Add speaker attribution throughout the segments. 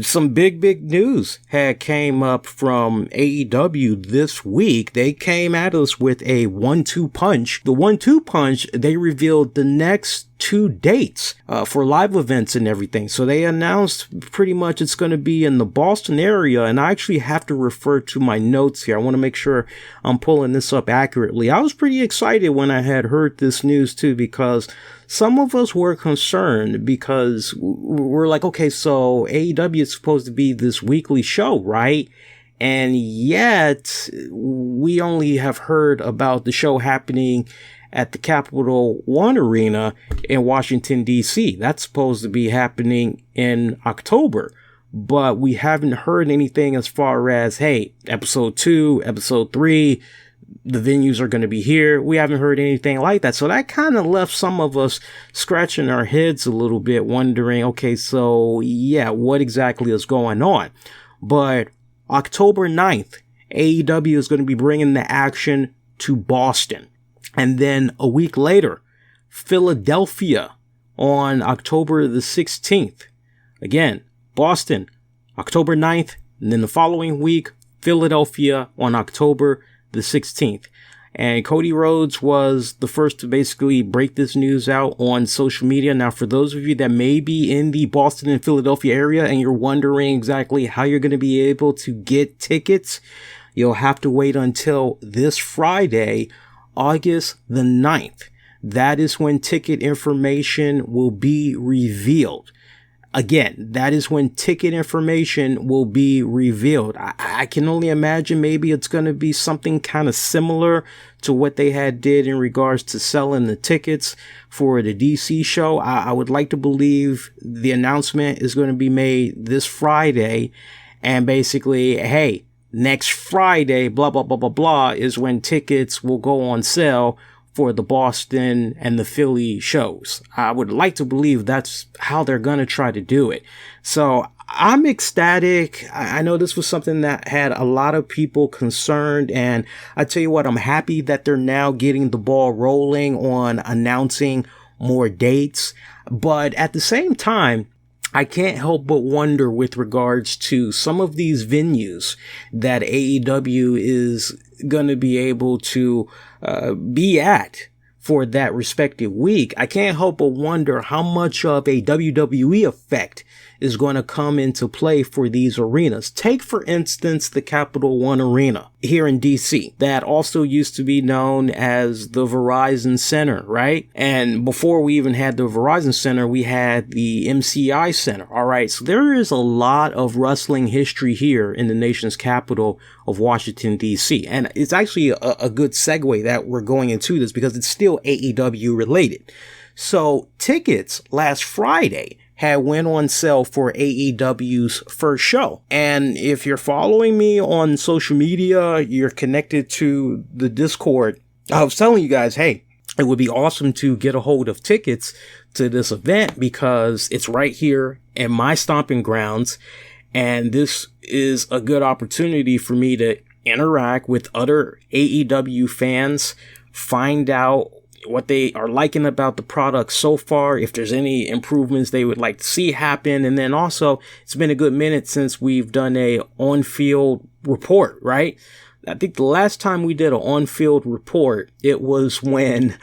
Speaker 1: some big news had came up from AEW this week. They came at us with a 1-2 punch. The 1-2 punch, they revealed the next 2 dates for live events and everything. So they announced pretty much it's going to be in the Boston area. And I actually have to refer to my notes here. I want to make sure I'm pulling this up accurately. I was pretty excited when I had heard this news too, because some of us were concerned because we're like, okay, so AEW is supposed to be this weekly show, right? And yet we only have heard about the show happening at the Capital One Arena in Washington, D.C. That's supposed to be happening in October, but we haven't heard anything as far as, hey, episode 2, episode 3, the venues are going to be here. We haven't heard anything like that. So that kind of left some of us scratching our heads a little bit, wondering, okay, so yeah, what exactly is going on? But October 9th, AEW is going to be bringing the action to Boston. And then a week later, Philadelphia on October the 16th. Again, Boston, October 9th. And then the following week, Philadelphia on October the 16th. And Cody Rhodes was the first to basically break this news out on social media. Now, for those of you that may be in the Boston and Philadelphia area and you're wondering exactly how you're going to be able to get tickets, you'll have to wait until this Friday, August the 9th. That is when ticket information will be revealed. Again, that is when ticket information will be revealed. I can only imagine maybe it's going to be something kind of similar to what they had did in regards to selling the tickets for the DC show. I would like to believe the announcement is going to be made this Friday, and basically, hey, next Friday, blah, blah, blah, blah, blah, is when tickets will go on sale for the Boston and the Philly shows. I would like to believe that's how they're going to try to do it. So I'm ecstatic. I know this was something that had a lot of people concerned, and I tell you what, I'm happy that they're now getting the ball rolling on announcing more dates. But at the same time, I can't help but wonder with regards to some of these venues that AEW is going to be able to be at for that respective week. I can't help but wonder how much of a WWE effect is going to come into play for these arenas. Take, for instance, the Capital One Arena here in DC that also used to be known as the Verizon Center, right? And before we even had the Verizon Center, we had the MCI Center. All right. So there is a lot of wrestling history here in the nation's capital of Washington, DC. And it's actually a good segue that we're going into this because it's still AEW related. So tickets last Friday had went on sale for AEW's first show. And if you're following me on social media, you're connected to the Discord, I was telling you guys, hey, it would be awesome to get a hold of tickets to this event because it's right here in my stomping grounds. And this is a good opportunity for me to interact with other AEW fans, find out what they are liking about the product so far, if there's any improvements they would like to see happen. And then also, it's been a good minute since we've done a on-field report, right? I think the last time we did an on-field report, it was when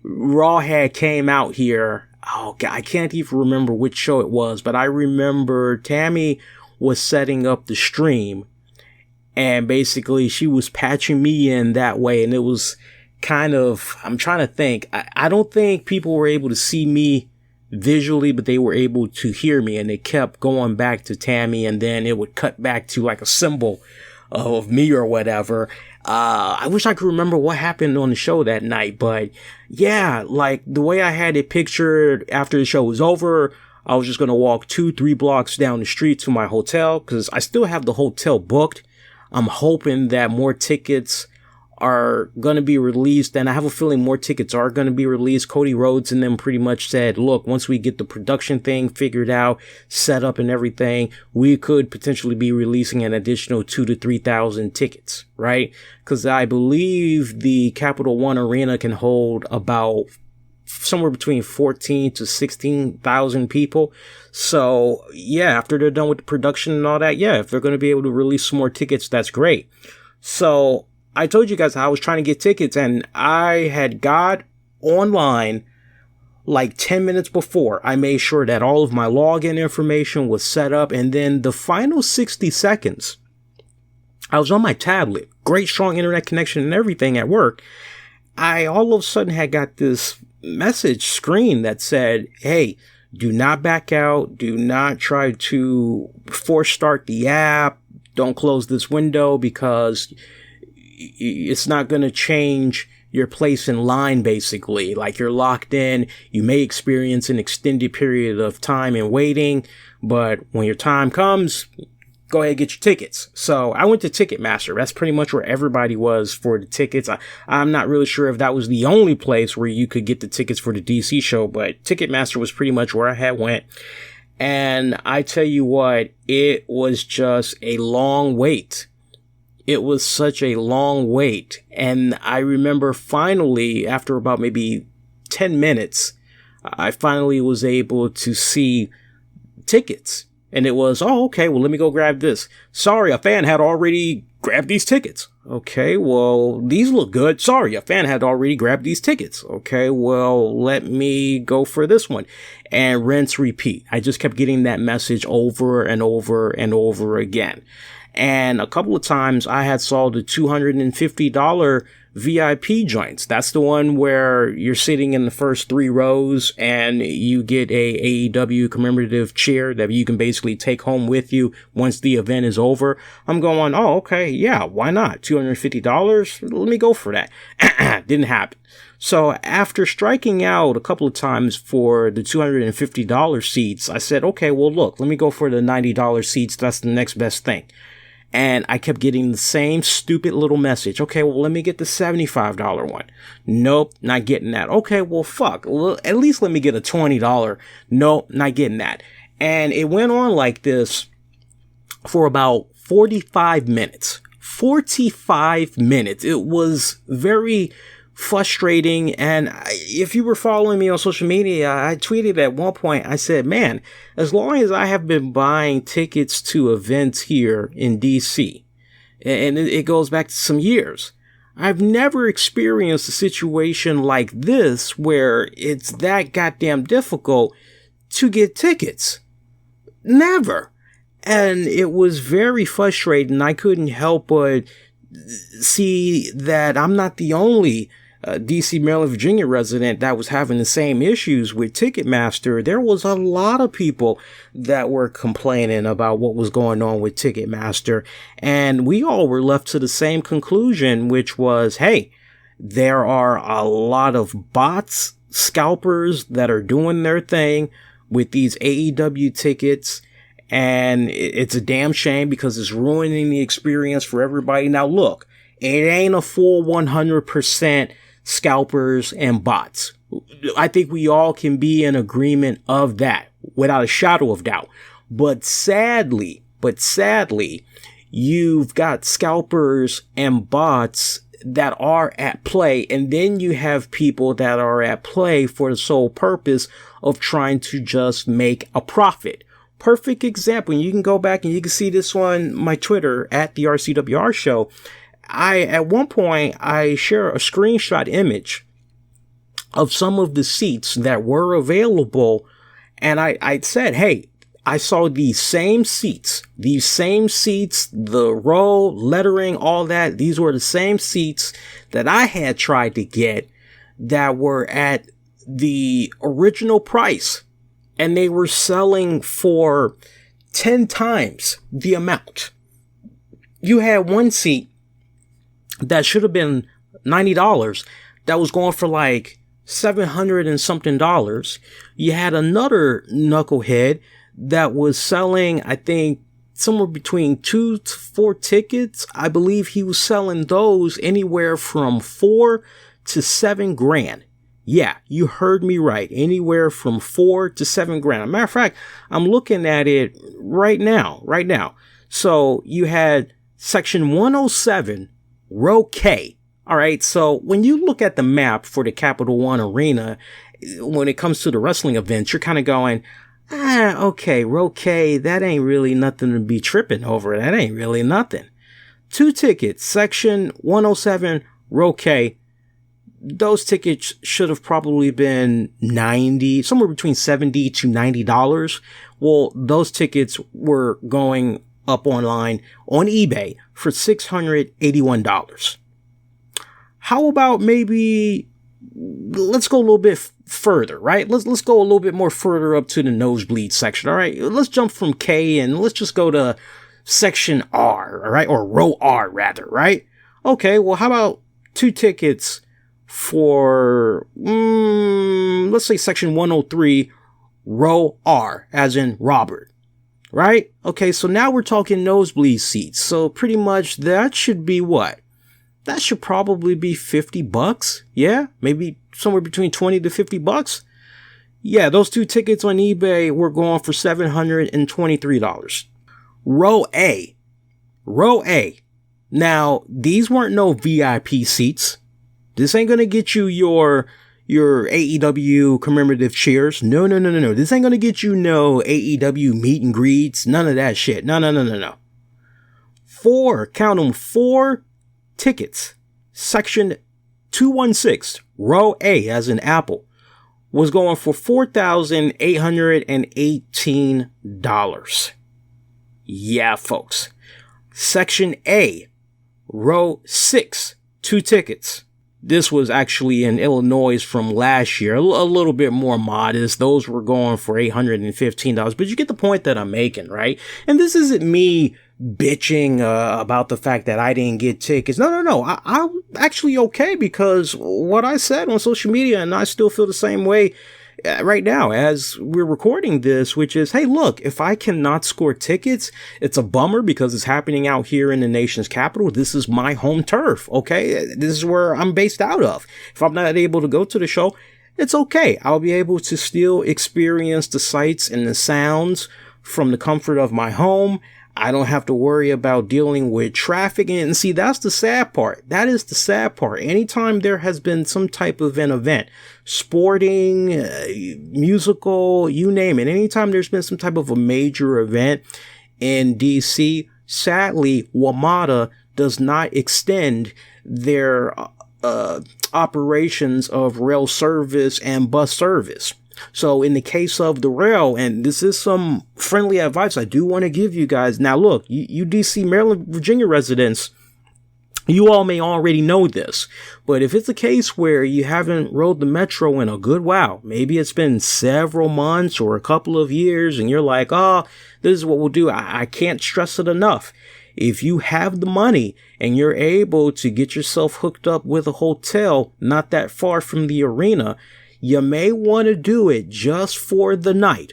Speaker 1: Raw had came out here. Oh, God, I can't even remember which show it was, but I remember Tammy was setting up the stream, and basically she was patching me in that way, and it was kind of, I'm trying to think. I don't think people were able to see me visually, but they were able to hear me, and they kept going back to Tammy, and then it would cut back to like a symbol of me or whatever. I wish I could remember what happened on the show that night, but yeah, like the way I had it pictured after the show was over, I was just going to walk 2-3 blocks down the street to my hotel because I still have the hotel booked. I'm hoping that more tickets are going to be released, and I have a feeling more tickets are going to be released. Cody Rhodes and them pretty much said, look, once we get the production thing figured out, set up and everything, we could potentially be releasing an additional 2,000 to 3,000 tickets, right? Because I believe the Capital One Arena can hold about somewhere between 14 to 16,000 people. So yeah, after they're done with the production and all that, yeah, if they're going to be able to release some more tickets, that's great. So I told you guys how I was trying to get tickets, and I had got online like 10 minutes before. I made sure that all of my login information was set up, and then the final 60 seconds, I was on my tablet, great strong internet connection and everything at work. I all of a sudden had got this message screen that said, hey, do not back out. Do not try to force start the app. Don't close this window because it's not going to change your place in line, basically. Like, you're locked in. You may experience an extended period of time in waiting, but when your time comes, go ahead and get your tickets. So I went to Ticketmaster. That's pretty much where everybody was for the tickets. I'm not really sure if that was the only place where you could get the tickets for the DC show, but Ticketmaster was pretty much where I had went. And I tell you what, it was just a long wait. It was such a long wait. And I remember finally, after about maybe 10 minutes, I finally was able to see tickets. And it was, oh, okay, well, let me go grab this. Sorry, a fan had already grabbed these tickets. Okay, well, these look good. Sorry, a fan had already grabbed these tickets. Okay, well, let me go for this one. And rinse, repeat. I just kept getting that message over and over and over again. And a couple of times I had saw the $250 VIP joints. That's the one where you're sitting in the first 3 rows and you get a AEW commemorative chair that you can basically take home with you once the event is over. I'm going, oh, okay, yeah, why not? $250? Let me go for that. Didn't happen. So after striking out a couple of times for the $250 seats, I said, okay, well, look, let me go for the $90 seats. That's the next best thing. And I kept getting the same stupid little message. Okay, well, let me get the $75 one. Nope, not getting that. Okay, well, fuck. Well, at least let me get a $20. Nope, not getting that. And it went on like this for about 45 minutes. 45 minutes. It was very frustrating. And if you were following me on social media, I tweeted at one point, I said, man, as long as I have been buying tickets to events here in DC, and it goes back to some years, I've never experienced a situation like this where it's that goddamn difficult to get tickets. Never. And it was very frustrating. I couldn't help but see that I'm not the only DC, Maryland, Virginia resident that was having the same issues with Ticketmaster. There was a lot of people that were complaining about what was going on with Ticketmaster, and we all were left to the same conclusion, which was, hey, there are a lot of bots, scalpers that are doing their thing with these AEW tickets, and it's a damn shame because it's ruining the experience for everybody. Now look, it ain't a full 100% scalpers and bots. I think we all can be in agreement of that without a shadow of doubt. But sadly, you've got scalpers and bots that are at play, and then you have people that are at play for the sole purpose of trying to just make a profit. Perfect example. You can go back and you can see this on my Twitter at the RCWR show. At one point, I share a screenshot image of some of the seats that were available. And I said, hey, I saw these same seats, the row, lettering, all that. These were the same seats that I had tried to get that were at the original price. And they were selling for 10 times the amount. You had one seat that should have been $90 that was going for like $700 and something dollars. You had another knucklehead that was selling, I think, somewhere between 2 to 4 tickets. I believe he was selling those anywhere from $4 to $7,000. Yeah, you heard me right. Anywhere from $4 to $7,000. As a matter of fact, I'm looking at it right now. So you had section 107, row K. All right. So when you look at the map for the Capital One Arena, when it comes to the wrestling events, you're kind of going, okay, Roque, that ain't really nothing to be tripping over. That ain't really nothing. 2 tickets, section 107, Roque. Those tickets should have probably been somewhere between $70 to $90. Well, those tickets were going up online on eBay for $681. How about maybe, let's go a little bit further, right? Let's go a little bit more further up to the nosebleed section, all right? Let's jump from K and let's just go to section R, all right? Or row R, rather, right? Okay, well, how about 2 tickets for, let's say section 103, row R, as in Robert, right? Okay, so now we're talking nosebleed seats. So pretty much that should be what? That should probably be $50. Yeah, maybe somewhere between $20 to $50. Yeah, those 2 tickets on eBay were going for $723. Row A. Now, these weren't no VIP seats. This ain't gonna get you your AEW commemorative cheers. No. This ain't gonna get you no AEW meet and greets. None of that shit. No. 4 tickets. Section 216, row A, as in Apple, was going for $4,818. Yeah, folks. Section A, row 6, 2 tickets. This was actually in Illinois from last year, a little bit more modest. Those were going for $815, but you get the point that I'm making, right? And this isn't me bitching about the fact that I didn't get tickets. No. I'm actually okay because what I said on social media, and I still feel the same way right now as we're recording this, which is, hey, look, if I cannot score tickets, it's a bummer because it's happening out here in the nation's capital. This is my home turf. Okay. This is where I'm based out of. If I'm not able to go to the show, it's okay. I'll be able to still experience the sights and the sounds from the comfort of my home. I don't have to worry about dealing with traffic. And see, that's the sad part. That is the sad part. Anytime there has been some type of an event, sporting, musical, you name it. Anytime there's been some type of a major event in DC, sadly, WMATA does not extend their operations of rail service and bus service. So in the case of the rail, and this is some friendly advice I do want to give you guys. Now, look, you DC, Maryland, Virginia residents, you all may already know this, but if it's a case where you haven't rode the metro in a good while, maybe it's been several months or a couple of years, and you're like, this is what we'll do. I can't stress it enough. If you have the money and you're able to get yourself hooked up with a hotel not that far from the arena, you may want to do it just for the night,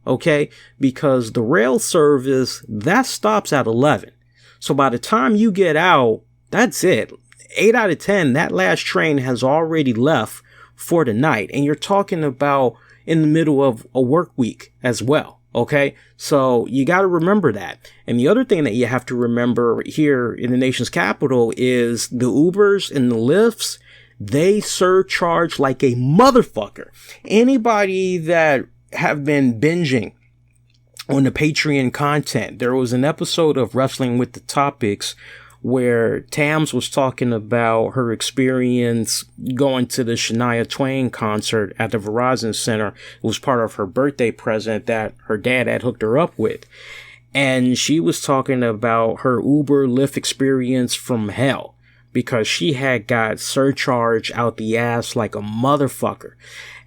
Speaker 1: okay? Because the rail service, that stops at 11. So by the time you get out, that's it. 8 out of 10, that last train has already left for the night. And you're talking about in the middle of a work week as well, okay? So you got to remember that. And the other thing that you have to remember here in the nation's capital is the Ubers and the Lyfts. They surcharge like a motherfucker. Anybody that have been binging on the Patreon content, there was an episode of Wrestling with the Topics where Tams was talking about her experience going to the Shania Twain concert at the Verizon Center. It was part of her birthday present that her dad had hooked her up with. And she was talking about her Uber Lyft experience from hell, because she had got surcharge out the ass like a motherfucker.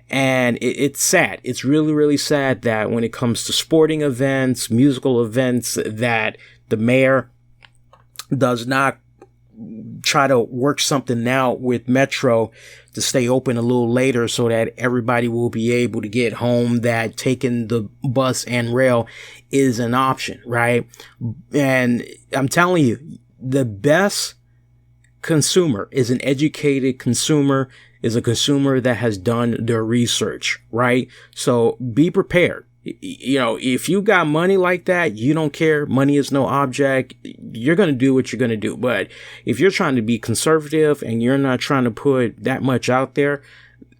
Speaker 1: And it's sad. It's really, really sad that when it comes to sporting events, musical events, that the mayor does not try to work something out with Metro to stay open a little later so that everybody will be able to get home, that taking the bus and rail is an option, right? And I'm telling you, the best consumer is an educated consumer, is a consumer that has done their research, right? So be prepared. You know, if you got money like that, you don't care. Money is no object. You're going to do what you're going to do. But if you're trying to be conservative and you're not trying to put that much out there,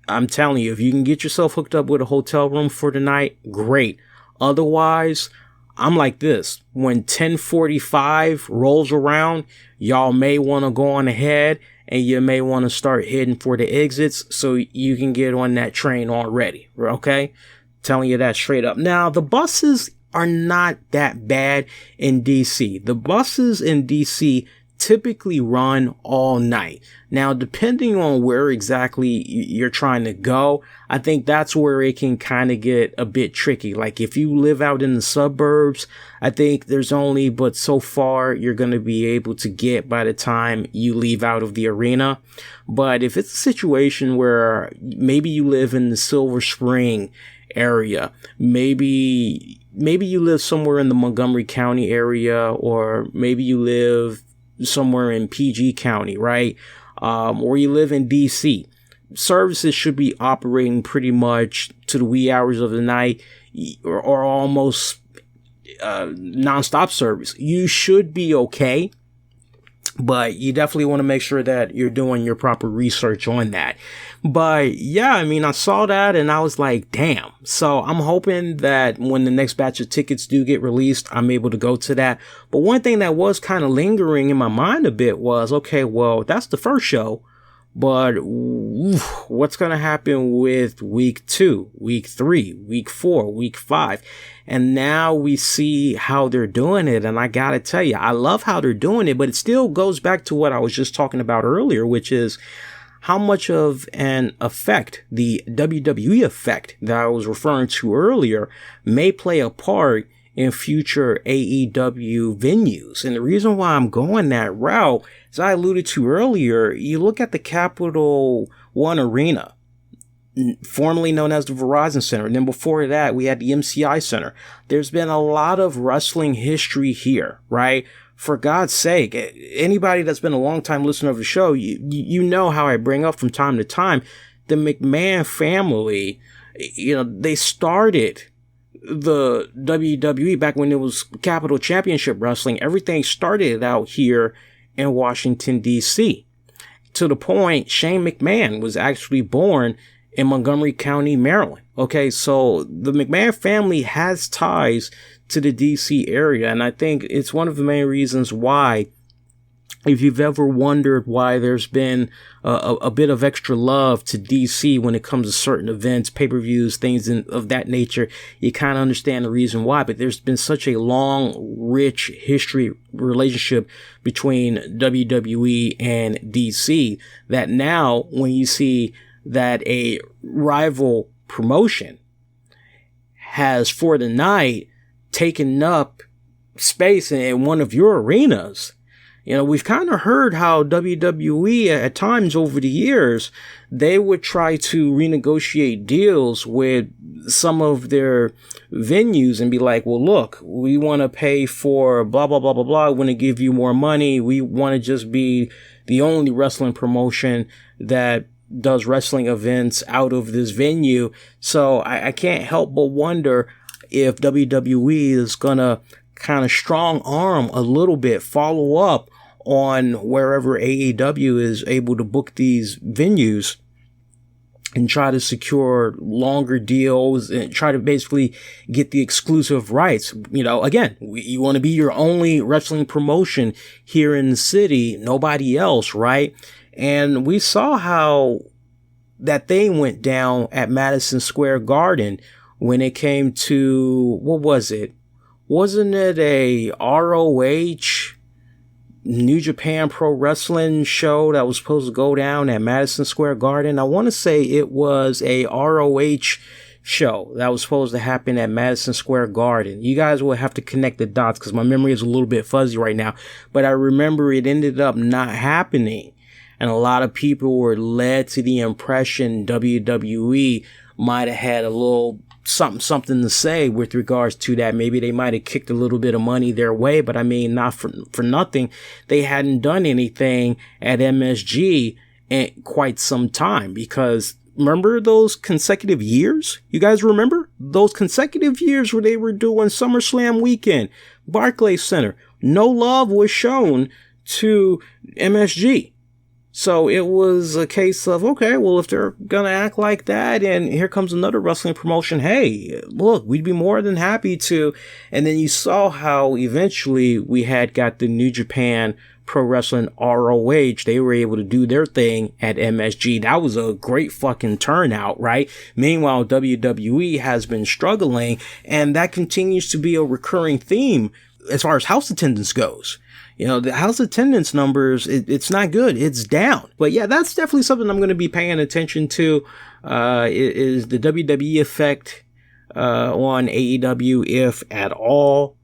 Speaker 1: I'm telling you, if you can get yourself hooked up with a hotel room for the night, great. Otherwise, I'm like this. When 10:45 rolls around, y'all may want to go on ahead and you may want to start heading for the exits so you can get on that train already. Okay? Telling you that straight up. Now, the buses are not that bad in DC. The buses in DC typically run all night. Now, depending on where exactly you're trying to go, I think that's where it can kind of get a bit tricky. Like if you live out in the suburbs, I think there's only but so far you're going to be able to get by the time you leave out of the arena. But if it's a situation where maybe you live in the Silver Spring area, maybe you live somewhere in the Montgomery County area, or maybe you live somewhere in PG County, right? Or you live in DC. Services should be operating pretty much to the wee hours of the night, or almost nonstop service. You should be okay, but you definitely want to make sure that you're doing your proper research on that. But yeah, I mean, I saw that and I was like, damn. So I'm hoping that when the next batch of tickets do get released, I'm able to go to that. But one thing that was kind of lingering in my mind a bit was, okay, well, that's the first show, but what's going to happen with week 2, week 3, week 4, week 5? And now we see how they're doing it. And I got to tell you, I love how they're doing it, but it still goes back to what I was just talking about earlier, which is how much of an effect the WWE effect that I was referring to earlier may play a part in future AEW venues. And the reason why I'm going that route, as I alluded to earlier, you look at the Capital One Arena, formerly known as the Verizon Center. And then before that, we had the MCI Center. There's been a lot of wrestling history here, right? For God's sake, anybody that's been a long time listener of the show, you know how I bring up from time to time, the McMahon family, you know, they started the WWE back when it was Capital Championship Wrestling. Everything started out here in Washington, D.C. To the point, Shane McMahon was actually born in Montgomery County, Maryland. Okay, so the McMahon family has ties to the DC area, and I think it's one of the main reasons why, if you've ever wondered why there's been a bit of extra love to DC when it comes to certain events, pay-per-views, things of that nature, you kind of understand the reason why. But there's been such a long, rich history relationship between WWE and DC that now when you see that a rival promotion has for the night taken up space in one of your arenas, you know, we've kind of heard how WWE at times over the years, they would try to renegotiate deals with some of their venues and be like, well, look, we want to pay for blah, blah, blah, blah, blah. We want to give you more money. We want to just be the only wrestling promotion that does wrestling events out of this venue. So I can't help but wonder if WWE is going to kind of strong arm a little bit, follow up on wherever AEW is able to book these venues and try to secure longer deals and try to basically get the exclusive rights. You know, again, you want to be your only wrestling promotion here in the city, nobody else, right? And we saw how that thing went down at Madison Square Garden when it came to, what was it? Wasn't it a ROH New Japan Pro Wrestling show that was supposed to go down at Madison Square Garden? I want to say it was a ROH show that was supposed to happen at Madison Square Garden. You guys will have to connect the dots because my memory is a little bit fuzzy right now. But I remember it ended up not happening. And a lot of people were led to the impression WWE might have had a little something to say with regards to that. Maybe they might have kicked a little bit of money their way, but I mean, not for nothing. They hadn't done anything at MSG in quite some time, because remember those consecutive years? You guys remember those consecutive years where they were doing SummerSlam weekend, Barclays Center, no love was shown to MSG. So it was a case of, okay, well, if they're going to act like that, and here comes another wrestling promotion, hey, look, we'd be more than happy to. And then you saw how eventually we had got the New Japan Pro Wrestling ROH. They were able to do their thing at MSG. That was a great fucking turnout, right? Meanwhile, WWE has been struggling, and that continues to be a recurring theme as far as house attendance goes. You know, the house attendance numbers, it's not good. It's down. But yeah, that's definitely something I'm going to be paying attention to, is the WWE effect on AEW, if at all.